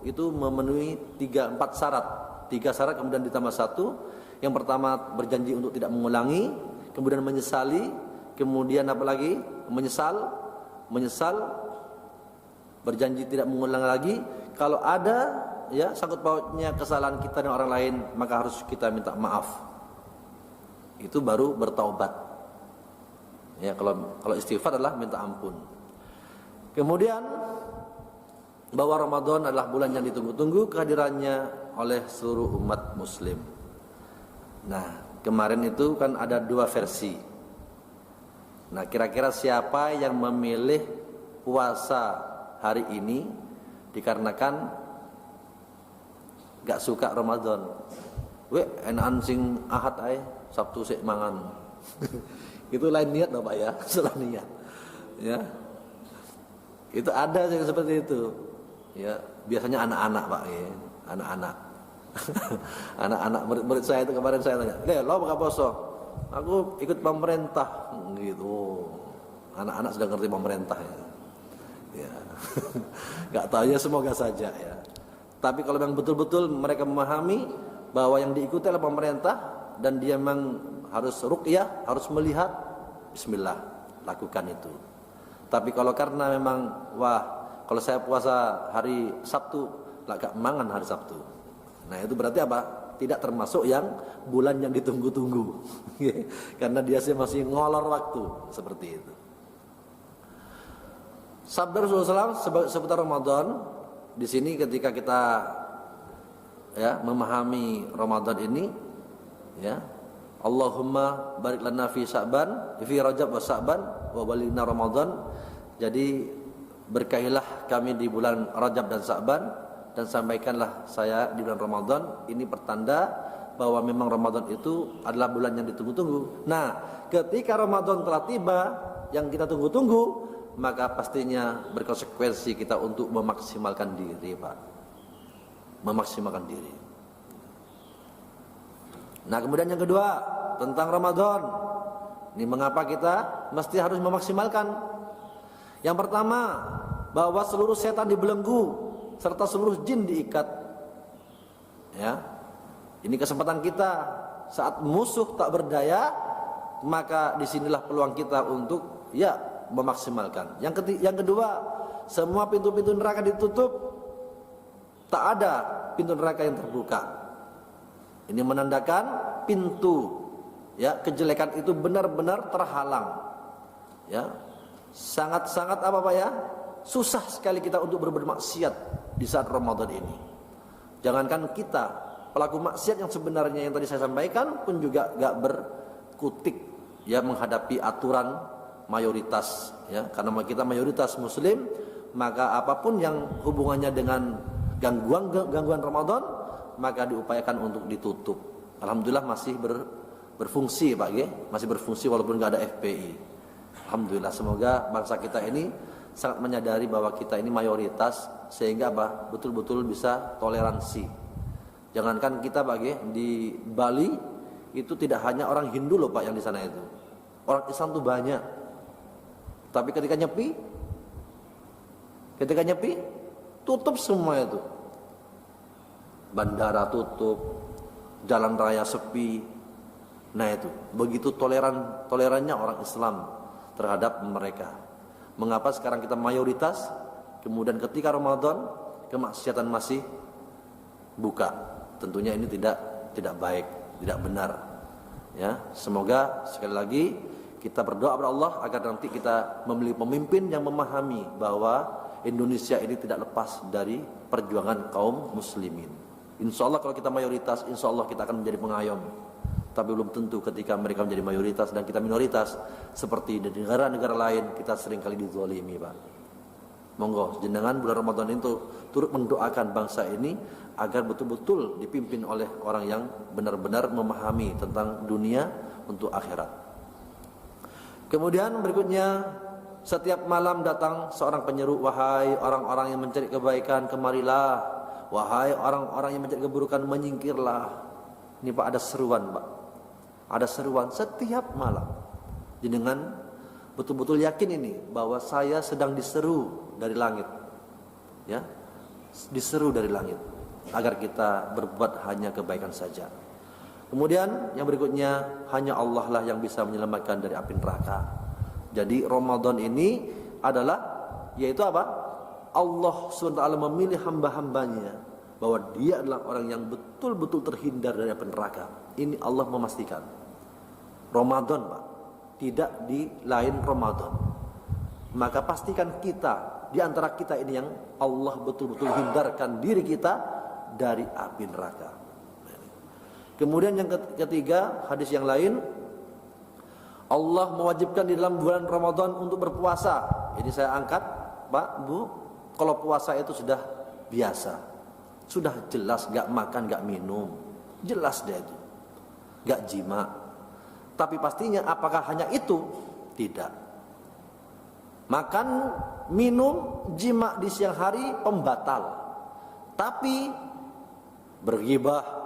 itu memenuhi 3-4 syarat. 3 syarat kemudian ditambah 1. Yang pertama berjanji untuk tidak mengulangi, kemudian menyesali, kemudian apalagi menyesal, berjanji tidak mengulang lagi. Kalau ada ya sangkut pautnya kesalahan kita dan orang lain, maka harus kita minta maaf. Itu baru bertaubat. Ya, kalau istighfar adalah minta ampun. Kemudian bahwa Ramadan adalah bulan yang ditunggu-tunggu kehadirannya oleh seluruh umat muslim. Nah, kemarin itu kan ada 2 versi. Nah, kira-kira siapa yang memilih puasa hari ini dikarenakan gak suka Ramadan? Enakan sing Ahad ae, Sabtu sik mangan. Itu lain niat loh Pak ya, salah niat. Ya. Itu ada yang seperti itu. Ya, biasanya anak-anak Pak ya, anak-anak. Anak-anak murid saya itu kemarin saya tanya, "Lo buka poso?" "Aku ikut pemerintah." Gitu. Anak-anak sudah ngerti pemerintah ya. Ya. Enggak tahu ya, semoga saja ya. Tapi kalau memang betul-betul mereka memahami bahwa yang diikuti adalah pemerintah dan dia memang harus ruqyah, harus melihat, bismillah, lakukan itu. Tapi kalau karena memang kalau saya puasa hari Sabtu, gak mangan hari Sabtu. Nah itu berarti apa? Tidak termasuk yang bulan yang ditunggu-tunggu. Karena dia masih ngolor waktu seperti itu. Sabda Rasulullah SAW seputar Ramadan di sini ketika kita ya memahami Ramadan ini, ya, Allahumma barik lana fi Sya'ban, fi Rajab wa Sya'ban wa balighna Ramadan. Jadi berkahilah kami di bulan Rajab dan Sya'ban, dan sampaikanlah saya di bulan Ramadan. Ini pertanda bahwa memang Ramadan itu adalah bulan yang ditunggu-tunggu. Nah, ketika Ramadan telah tiba yang kita tunggu-tunggu, maka pastinya berkonsekuensi kita untuk memaksimalkan diri, Pak. Memaksimalkan diri. Nah, kemudian yang kedua tentang Ramadan. Ini mengapa kita mesti harus memaksimalkan? Yang pertama, bahwa seluruh setan dibelenggu serta seluruh jin diikat. Ya. Ini kesempatan kita saat musuh tak berdaya, maka disinilah peluang kita untuk ya memaksimalkan. Yang kedua, semua pintu-pintu neraka ditutup, tak ada pintu neraka yang terbuka. Ini menandakan pintu ya kejelekan itu benar-benar terhalang. Ya, sangat-sangat apa Pak ya? Susah sekali kita untuk bermaksiat di saat Ramadan ini. Jangankan kita, pelaku maksiat yang sebenarnya yang tadi saya sampaikan pun juga gak berkutik ya menghadapi aturan mayoritas ya, karena kita mayoritas muslim, maka apapun yang hubungannya dengan gangguan Ramadan maka diupayakan untuk ditutup. Alhamdulillah masih berfungsi Pak ya, masih berfungsi walaupun gak ada FPI. Alhamdulillah, semoga bangsa kita ini sangat menyadari bahwa kita ini mayoritas, sehingga betul-betul bisa toleransi. Jangankan kita Pak ya, di Bali itu tidak hanya orang Hindu loh Pak yang di sana itu. Orang Islam tuh banyak. Tapi ketika nyepi, tutup semua itu. Bandara tutup, jalan raya sepi. Nah itu, begitu tolerannya orang Islam terhadap mereka. Mengapa sekarang kita mayoritas, kemudian ketika Ramadan kemaksiatan masih buka? Tentunya ini tidak baik, tidak benar. Ya, semoga sekali lagi kita berdoa kepada Allah agar nanti kita memilih pemimpin yang memahami bahwa Indonesia ini tidak lepas dari perjuangan kaum muslimin. Insya Allah kalau kita mayoritas, insya Allah kita akan menjadi pengayom. Tapi belum tentu ketika mereka menjadi mayoritas dan kita minoritas. Seperti di negara-negara lain kita seringkali dizalimi Pak. Monggo jenengan bulan Ramadan itu turut mendoakan bangsa ini agar betul-betul dipimpin oleh orang yang benar-benar memahami tentang dunia untuk akhirat. Kemudian berikutnya, setiap malam datang seorang penyeru, wahai orang-orang yang mencari kebaikan, kemarilah. Wahai orang-orang yang mencari keburukan, menyingkirlah. Ini Pak, ada seruan Pak. Ada seruan setiap malam. Jenengan betul-betul yakin ini bahwa saya sedang diseru dari langit. Ya, diseru dari langit agar kita berbuat hanya kebaikan saja. Kemudian yang berikutnya, hanya Allah lah yang bisa menyelamatkan dari api neraka. Jadi Ramadan ini adalah, yaitu apa? Allah SWT memilih hamba-hambanya bahwa dia adalah orang yang betul-betul terhindar dari api neraka. Ini Allah memastikan. Ramadan Pak, tidak di lain Ramadan. Maka pastikan kita, di antara kita ini yang Allah betul-betul hindarkan diri kita dari api neraka. Kemudian yang ketiga, hadis yang lain, Allah mewajibkan di dalam bulan Ramadan untuk berpuasa. Ini saya angkat Pak, Bu, kalau puasa itu sudah biasa, sudah jelas gak makan, gak minum, jelas dia itu, gak jima. Tapi pastinya apakah hanya itu? Tidak. Makan, minum, jima di siang hari pembatal. Tapi berghibah,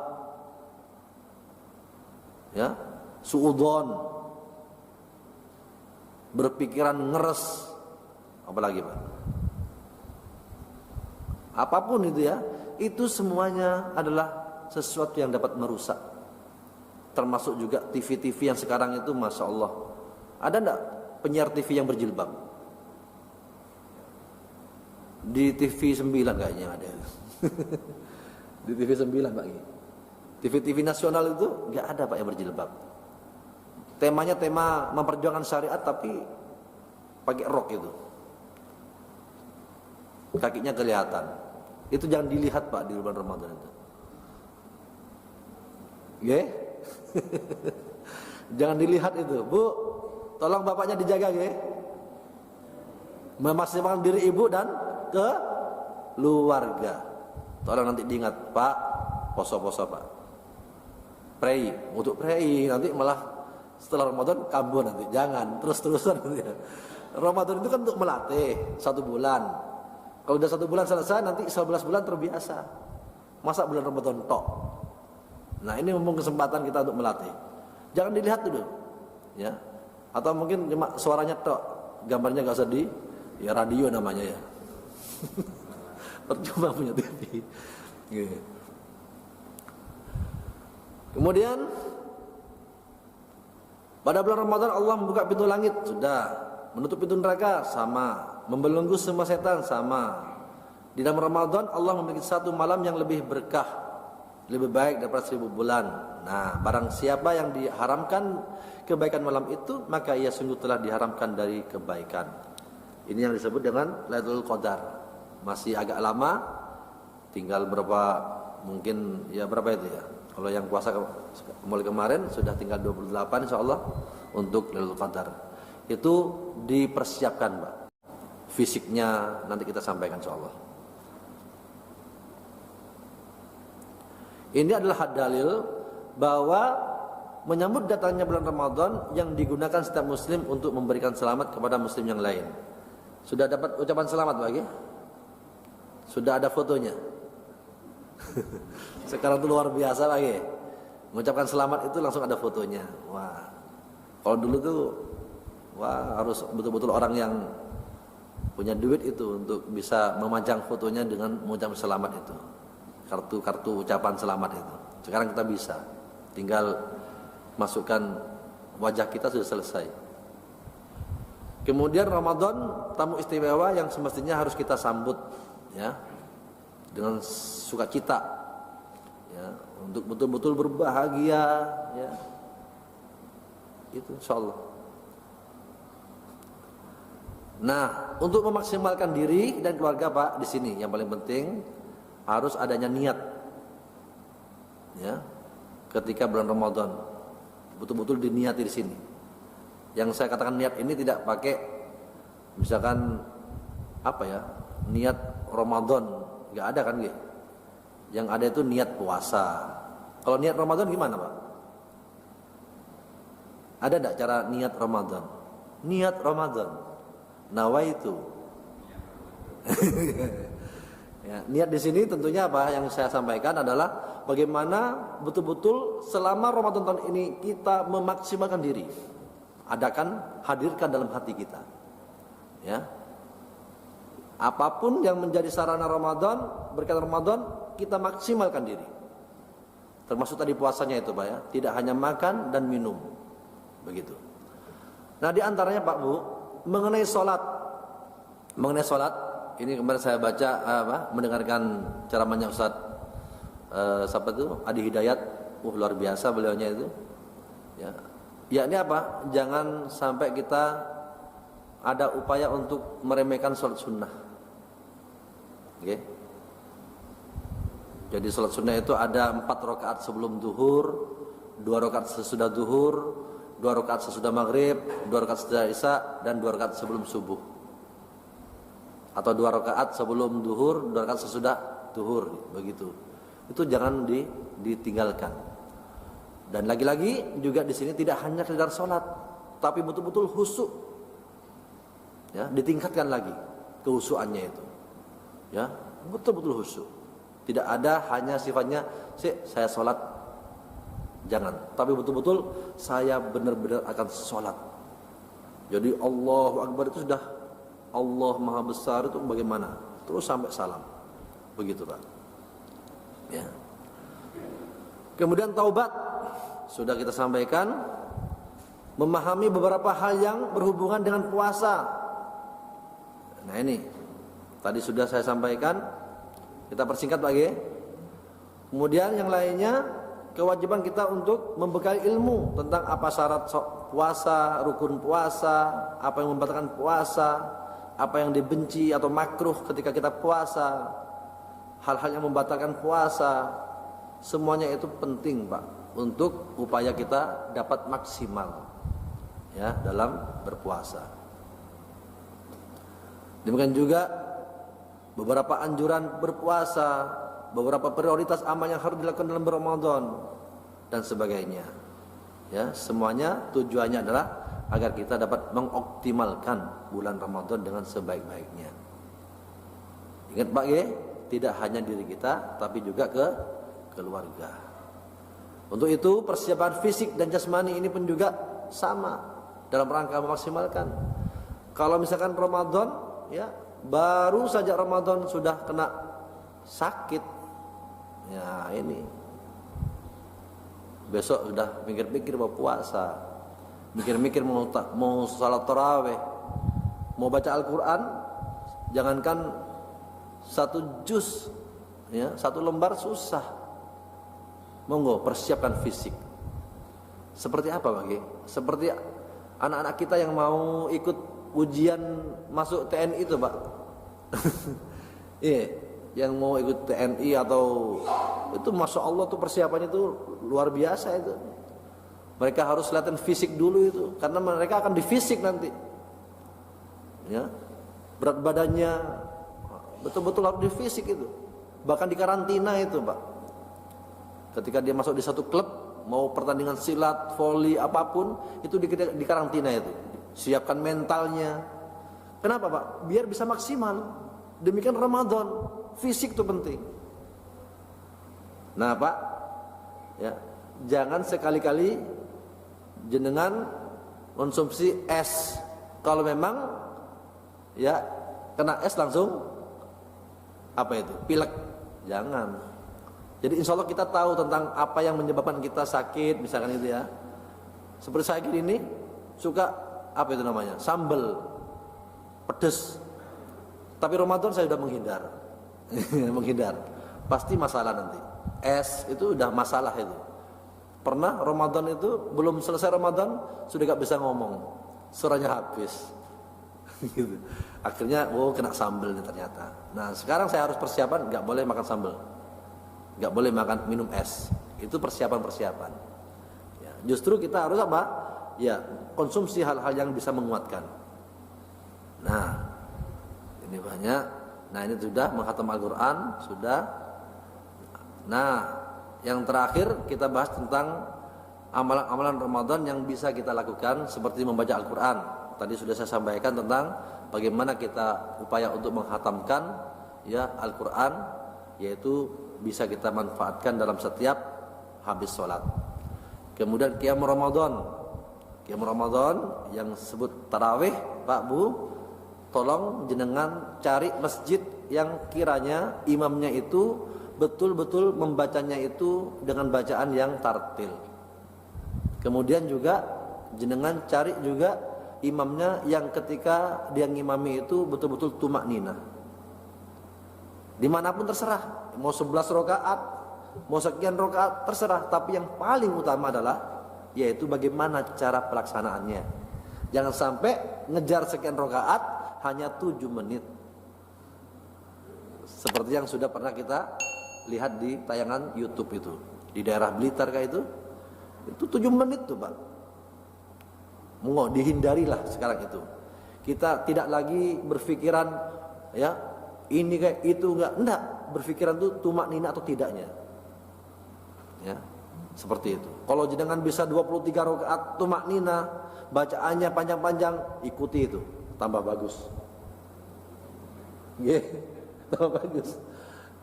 ya, suudzon, berpikiran ngeres, apalagi Pak? Apapun itu ya, itu semuanya adalah sesuatu yang dapat merusak. Termasuk juga TV-TV yang sekarang itu, Masya Allah. Ada enggak penyiar TV yang berjilbab? Di TV 9 kayaknya ada. Di TV 9 Pak. TV-TV nasional itu enggak ada Pak yang berjilbab. Temanya tema memperjuangkan syariat tapi pakai rok itu. Kakinya kelihatan. Itu jangan dilihat Pak di bulan Ramadan itu. Nggih? Jangan dilihat itu. Bu, tolong bapaknya dijaga nggih. Memaksimalkan diri ibu dan keluarga. Tolong nanti diingat Pak, poso-poso Pak. Pray, untuk pray nanti malah setelah Ramadan kambuh nanti. Jangan terus-terusan nanti. Ramadan itu kan untuk melatih 1 bulan. Kalau udah 1 bulan selesai, nanti 11 bulan terbiasa. Masa bulan Ramadan tok? Nah ini memang kesempatan kita untuk melatih. Jangan dilihat dulu, ya. Atau mungkin cuma suaranya tok, gambarnya gak usah di, ya radio namanya ya. Percuma punya TV. Gitu. Kemudian pada bulan Ramadan Allah membuka pintu langit, sudah. Menutup pintu neraka, sama. Membelenggu semua setan, sama. Di dalam Ramadan Allah memiliki 1 malam yang lebih berkah, lebih baik daripada 1000 bulan. Nah, barang siapa yang diharamkan kebaikan malam itu, maka ia sungguh telah diharamkan dari kebaikan. Ini yang disebut dengan Lailatul Qadar. Masih agak lama, tinggal berapa, mungkin ya berapa itu ya. Kalau yang puasa mulai kemarin sudah tinggal 28 insyaallah untuk Lailatul Qadar. Itu dipersiapkan, Pak. Fisiknya nanti kita sampaikan insyaallah. Ini adalah dalil bahwa menyambut datangnya bulan Ramadan yang digunakan setiap muslim untuk memberikan selamat kepada muslim yang lain. Sudah dapat ucapan selamat lagi? Sudah ada fotonya? Sekarang itu luar biasa lagi. Mengucapkan selamat itu langsung ada fotonya. Wah, kalau dulu tuh, wah harus betul-betul orang yang punya duit itu untuk bisa memajang fotonya dengan mengucapkan selamat itu. Kartu ucapan selamat itu. Sekarang kita bisa, tinggal masukkan wajah kita sudah selesai. Kemudian Ramadan tamu istimewa yang semestinya harus kita sambut, ya, dengan sukacita, ya, untuk betul-betul berbahagia, ya, itu insyaallah. Nah, untuk memaksimalkan diri dan keluarga Pak, di sini yang paling penting harus adanya niat, ya, ketika bulan Ramadan betul-betul diniati di sini. Yang saya katakan niat ini tidak pakai misalkan apa ya, niat Ramadan, nggak ada kan gitu. Yang ada itu niat puasa. Kalau niat Ramadan gimana Pak? Ada enggak cara niat Ramadan? Niat Ramadan, nawaitu. Ya, niat di sini tentunya apa yang saya sampaikan adalah bagaimana betul-betul selama Ramadan tahun ini kita memaksimalkan diri. Adakan, hadirkan dalam hati kita, ya, apapun yang menjadi sarana Ramadan, berkat Ramadan, kita maksimalkan diri. Termasuk tadi puasanya itu Pak, ya, tidak hanya makan dan minum, begitu. Nah, di antaranya Pak Bu, mengenai sholat, ini kemarin saya baca mendengarkan ceramahnya Ustaz siapa itu, Adi Hidayat, luar biasa beliaunya itu, ya. Ya ini apa? Jangan sampai kita ada upaya untuk meremehkan sholat sunnah. Oke? Jadi sholat sunnah itu ada 4 rakaat sebelum duhur, 2 rakaat sesudah duhur, 2 rakaat sesudah maghrib, 2 rakaat sesudah isya, dan 2 rakaat sebelum subuh. Atau 2 rakaat sebelum duhur, 2 rakaat sesudah duhur, begitu. Itu jangan ditinggalkan. Dan lagi-lagi juga di sini tidak hanya sekedar sholat, tapi betul-betul khusyuk, ya, ditingkatkan lagi kehusuannya itu, ya, betul-betul khusyuk. Tidak ada hanya sifatnya saya sholat, jangan. Tapi betul-betul saya benar-benar akan sholat. Jadi Allahu Akbar itu sudah Allah Maha Besar itu bagaimana? Terus sampai salam, begitu Pak. Ya. Kemudian taubat sudah kita sampaikan, memahami beberapa hal yang berhubungan dengan puasa. Nah ini tadi sudah saya sampaikan, kita persingkat lagi. Kemudian yang lainnya, kewajiban kita untuk membekali ilmu tentang apa syarat puasa, rukun puasa, apa yang membatalkan puasa, apa yang dibenci atau makruh ketika kita puasa, hal-hal yang membatalkan puasa. Semuanya itu penting Pak, untuk upaya kita dapat maksimal, ya, dalam berpuasa. Demikian juga beberapa anjuran berpuasa, beberapa prioritas amal yang harus dilakukan dalam Ramadan dan sebagainya. Ya, semuanya tujuannya adalah agar kita dapat mengoptimalkan bulan Ramadan dengan sebaik-baiknya. Ingat Pak ya, tidak hanya diri kita tapi juga ke keluarga. Untuk itu persiapan fisik dan jasmani ini pun juga sama dalam rangka memaksimalkan. Kalau misalkan Ramadan, ya, baru saja Ramadan sudah kena sakit, ya ini besok sudah mikir-mikir mau puasa, mikir-mikir mau salat tarawih, mau baca Al-Quran, jangankan 1 juz, ya, 1 lembar susah. Monggo persiapkan fisik. Seperti apa bagi? Seperti anak-anak kita yang mau ikut ujian masuk TNI itu Pak. Iya, yang mau ikut TNI atau itu, masya Allah tuh persiapannya itu luar biasa itu. Mereka harus latihan fisik dulu itu, karena mereka akan difisik nanti. Ya, berat badannya betul-betul harus difisik itu. Bahkan di karantina itu Pak. Ketika dia masuk di satu klub, mau pertandingan silat, voli, apapun, itu di karantina itu. Siapkan mentalnya. Kenapa Pak? Biar bisa maksimal. Demikian Ramadan, fisik itu penting. Nah Pak, ya, jangan sekali-kali jenengan konsumsi es. Kalau memang ya kena es langsung apa itu? Pilek. Jangan. Jadi insya Allah kita tahu tentang apa yang menyebabkan kita sakit, misalkan itu ya. Seperti saya ini suka apa itu namanya? Sambal pedes. Tapi Ramadan saya sudah menghindar. Menghindar. Pasti masalah nanti. Es itu udah masalah itu. Pernah Ramadan itu belum selesai Ramadan sudah gak bisa ngomong. Surahnya habis. Gitu. Akhirnya kena sambal nih ternyata. Nah, sekarang saya harus persiapan gak boleh makan sambal. Gak boleh makan minum es. Itu persiapan-persiapan. Ya, justru kita harus apa? Ya, konsumsi hal-hal yang bisa menguatkan. Nah, ini banyak. Nah, ini sudah menghatam Al-Quran, sudah. Nah, yang terakhir kita bahas tentang amalan-amalan Ramadan yang bisa kita lakukan seperti membaca Al-Quran. Tadi sudah saya sampaikan tentang bagaimana kita upaya untuk menghatamkan ya Al-Quran, yaitu bisa kita manfaatkan dalam setiap habis sholat. Kemudian qiyam Ramadan. Qiyam Ramadan yang disebut tarawih, Pak Bu, tolong jenengan cari masjid yang kiranya imamnya itu betul-betul membacanya itu dengan bacaan yang tartil. Kemudian juga jenengan cari juga imamnya yang ketika dia ngimami itu betul-betul tumak nina. Dimanapun terserah, mau 11 rakaat, mau sekian rakaat terserah. Tapi yang paling utama adalah yaitu bagaimana cara pelaksanaannya. Jangan sampai ngejar sekian rakaat hanya 7 menit. Seperti yang sudah pernah kita lihat di tayangan YouTube itu. Di daerah Blitar kayak itu 7 menit tuh, Pak. Dihindarilah sekarang itu. Kita tidak lagi berpikiran ya ini kayak itu enggak, berpikiran tuh tumak nina atau tidaknya. Ya, seperti itu. Kalau jenengan bisa 23 rakaat tumak nina, bacaannya panjang-panjang, ikuti itu, tambah bagus. Tambah bagus.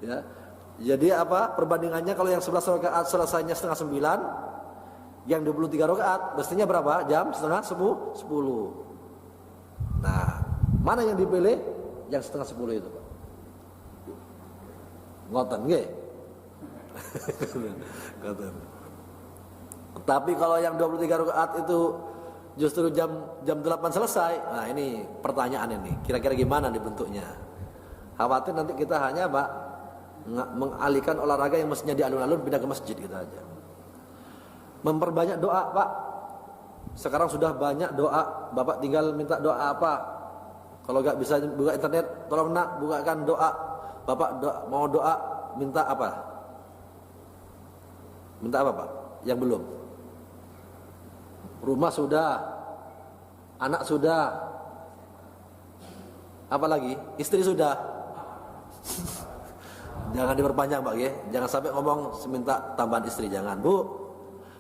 Ya. Jadi apa perbandingannya? Kalau yang 11 rakaat selesainya setengah 9, yang 23 rakaat mestinya berapa? Jam setengah 10. Nah, mana yang dipilih? Yang setengah 10 itu, Pak. Ngoten nggih. Ngoten. Tapi kalau yang 23 rakaat itu justru jam 8 selesai. Nah, ini pertanyaan ini. Kira-kira gimana dibentuknya? Khawatir nanti kita hanya, Pak, mengalihkan olahraga yang mestinya di alun-alun pindah ke masjid gitu aja. Memperbanyak doa, Pak. Sekarang sudah banyak doa. Bapak tinggal minta doa apa? Kalau nggak bisa buka internet, tolong nak bukakan doa. Bapak mau doa minta apa? Minta apa, Pak? Yang belum. Rumah sudah, anak sudah, apa lagi? Istri sudah. Jangan diperpanjang, Pak ya. Jangan sampai ngomong minta tambahan istri, jangan, Bu.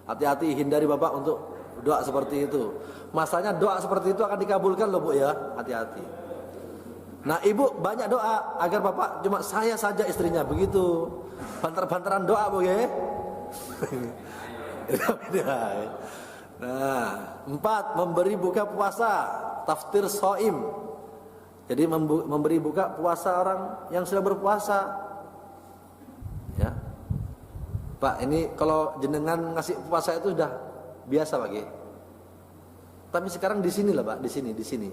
Hati-hati, hindari Bapak untuk doa seperti itu. Masanya doa seperti itu akan dikabulkan loh, Bu ya. Hati-hati. Nah, Ibu banyak doa agar Bapak cuma saya saja istrinya, begitu. Banter-banteran doa, Bu ya. Nah, 4, memberi buka puasa, taftir shaim. Jadi memberi buka puasa orang yang sedang berpuasa. Ya. Pak, ini kalau jenengan ngasih puasa itu sudah biasa, Pak. Tapi sekarang di sini lah, Pak, di sini.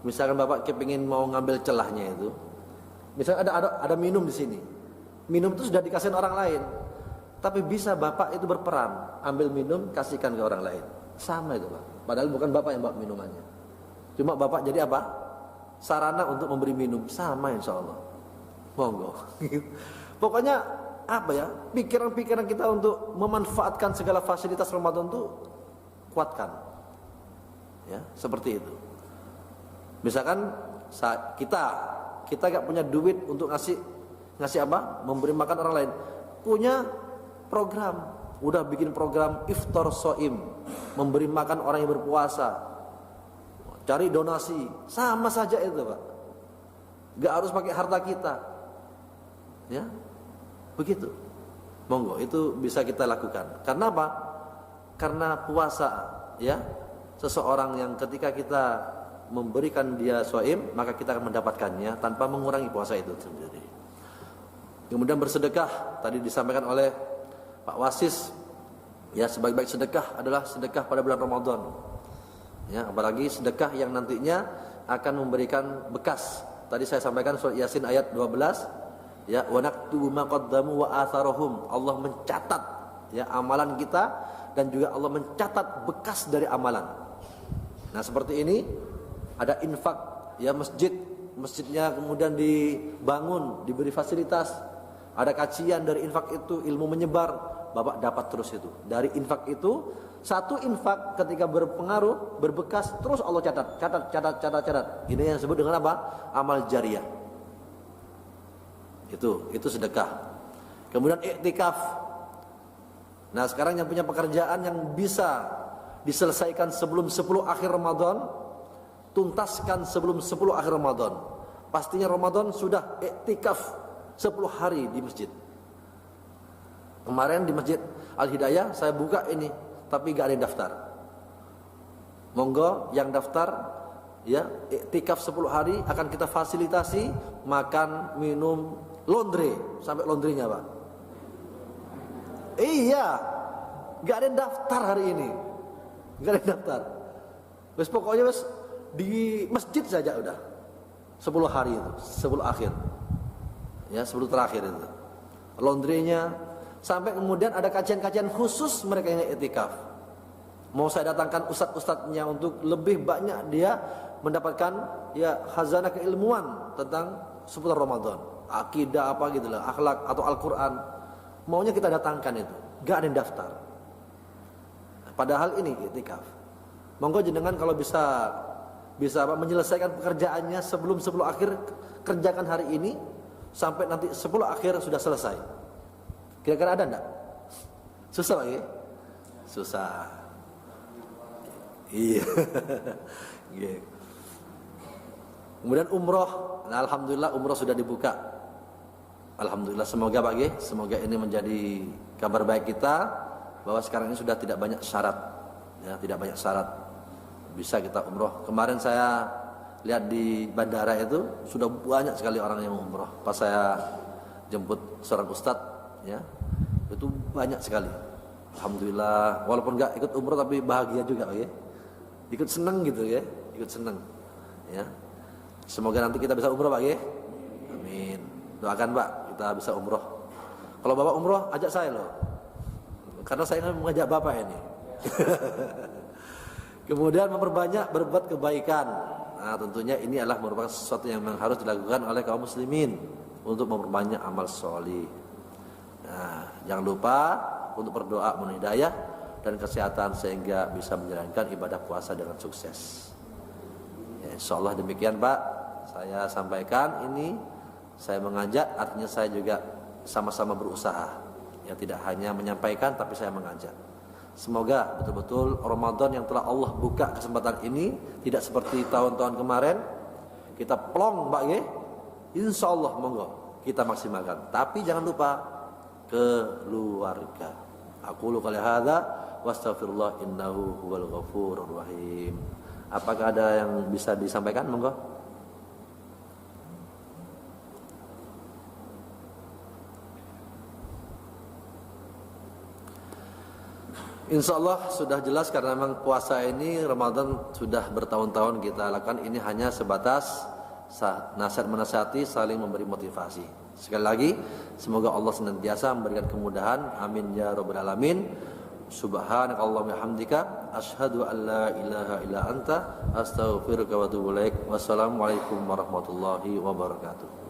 Misalkan Bapak kepingin mau ngambil celahnya itu, misalnya ada minum di sini. Minum itu sudah dikasih orang lain. Tapi bisa Bapak itu berperan, ambil minum, kasihkan ke orang lain. Sama itu, Pak. Padahal bukan Bapak yang bawa minumannya. Cuma Bapak jadi apa? Sarana untuk memberi minum. Sama insya Allah. Monggo. Pokoknya apa ya? Pikiran-pikiran kita untuk memanfaatkan segala fasilitas Ramadan itu kuatkan. Ya, seperti itu. Misalkan kita gak punya duit untuk ngasih apa? Memberi makan orang lain. Punya program, udah bikin program iftar shaim, memberi makan orang yang berpuasa. Cari donasi, sama saja itu, Pak. Gak harus pakai harta kita. Ya. Begitu. Monggo, itu bisa kita lakukan. Karena apa? Karena puasa, ya. Seseorang yang ketika kita memberikan dia shaim, maka kita akan mendapatkannya tanpa mengurangi puasa itu sendiri. Kemudian bersedekah, tadi disampaikan oleh Pak Wasis, ya, sebaik-baik sedekah adalah sedekah pada bulan Ramadan. Ya, apalagi sedekah yang nantinya akan memberikan bekas. Tadi saya sampaikan surat Yasin ayat 12, ya, wa naktubu ma qaddamu wa atharahum. Allah mencatat, ya, amalan kita dan juga Allah mencatat bekas dari amalan. Nah, seperti ini ada infak, ya, masjidnya kemudian dibangun, diberi fasilitas. Ada kajian dari infak itu, ilmu menyebar, Bapak dapat terus itu. Dari infak itu, satu infak ketika berpengaruh, berbekas, terus Allah catat. Ini yang disebut dengan apa? Amal jariyah. Itu sedekah. Kemudian iktikaf. Nah, sekarang yang punya pekerjaan yang bisa diselesaikan sebelum 10 akhir Ramadan, tuntaskan sebelum 10 akhir Ramadan. Pastinya Ramadan sudah iktikaf 10 hari di masjid. Kemarin di Masjid Al-Hidayah saya buka ini, tapi gak ada yang daftar. Monggo yang daftar, ya, iktikaf 10 hari akan kita fasilitasi makan, minum, laundry, sampai laundrynya, Pak. Iya, gak ada yang daftar hari ini. Gak ada yang daftar. Wes pokoknya wes di masjid saja udah 10 hari itu, 10 akhir. Ya, 10 terakhir itu. Laundrynya, sampai kemudian ada kajian-kajian khusus mereka yang iktikaf. Mau saya datangkan ustadz-ustadznya untuk lebih banyak dia mendapatkan, ya, khazanah keilmuan tentang seputar Ramadan, akidah apa gitu lah, akhlak atau Al-Qur'an. Maunya kita datangkan itu. Gak ada yang daftar. Padahal ini iktikaf. Monggo jenengan kalau bisa apa, menyelesaikan pekerjaannya sebelum 10 akhir, kerjakan hari ini sampai nanti 10 akhir sudah selesai. Kira-kira ada enggak? Susah, Pak, ya? Susah. Iya. Kemudian umroh. Nah, alhamdulillah umroh sudah dibuka. Alhamdulillah, semoga, Pak, ya, semoga ini menjadi kabar baik kita bahwa sekarang ini sudah tidak banyak syarat. Ya, tidak banyak syarat. Bisa kita umroh. Kemarin saya lihat di bandara itu sudah banyak sekali orang yang umroh. Pas saya jemput seorang ustadz, ya, itu banyak sekali. Alhamdulillah, walaupun nggak ikut umroh tapi bahagia juga, ya. Ikut seneng gitu, ya, ikut seneng, ya. Semoga nanti kita bisa umroh, Pak, ya. Amin. Doakan, Pak, kita bisa umroh. Kalau Bapak umroh, ajak saya loh, karena saya ingin mengajak Bapak ini. Kemudian memperbanyak berbuat kebaikan. Nah, tentunya ini adalah merupakan sesuatu yang memang harus dilakukan oleh kaum muslimin untuk memperbanyak amal sholih. Nah, jangan lupa untuk berdoa mohon hidayah dan kesehatan sehingga bisa menjalankan ibadah puasa dengan sukses. Ya, insyaallah demikian, Pak. Saya sampaikan ini, saya mengajak, artinya saya juga sama-sama berusaha. Ya, tidak hanya menyampaikan tapi saya mengajak. Semoga betul-betul Ramadan yang telah Allah buka kesempatan ini tidak seperti tahun-tahun kemarin kita plong, Pak, ya. Insyaallah monggo kita maksimalkan. Tapi jangan lupa keluarga. Aqulu qouli hadza wastaghfirullah innahu huwal ghafurur rahim. Apakah ada yang bisa disampaikan, monggo? Insyaallah sudah jelas karena memang puasa ini Ramadan sudah bertahun-tahun kita lakukan. Ini hanya sebatas nasihat menasihati, saling memberi motivasi. Sekali lagi, semoga Allah senantiasa memberikan kemudahan. Amin ya rabbal alamin. Subhanakallahumma hamdika asyhadu an la ilaha illa anta astaghfiruka wa atubu ilaik. Wassalamualaikum warahmatullahi wabarakatuh.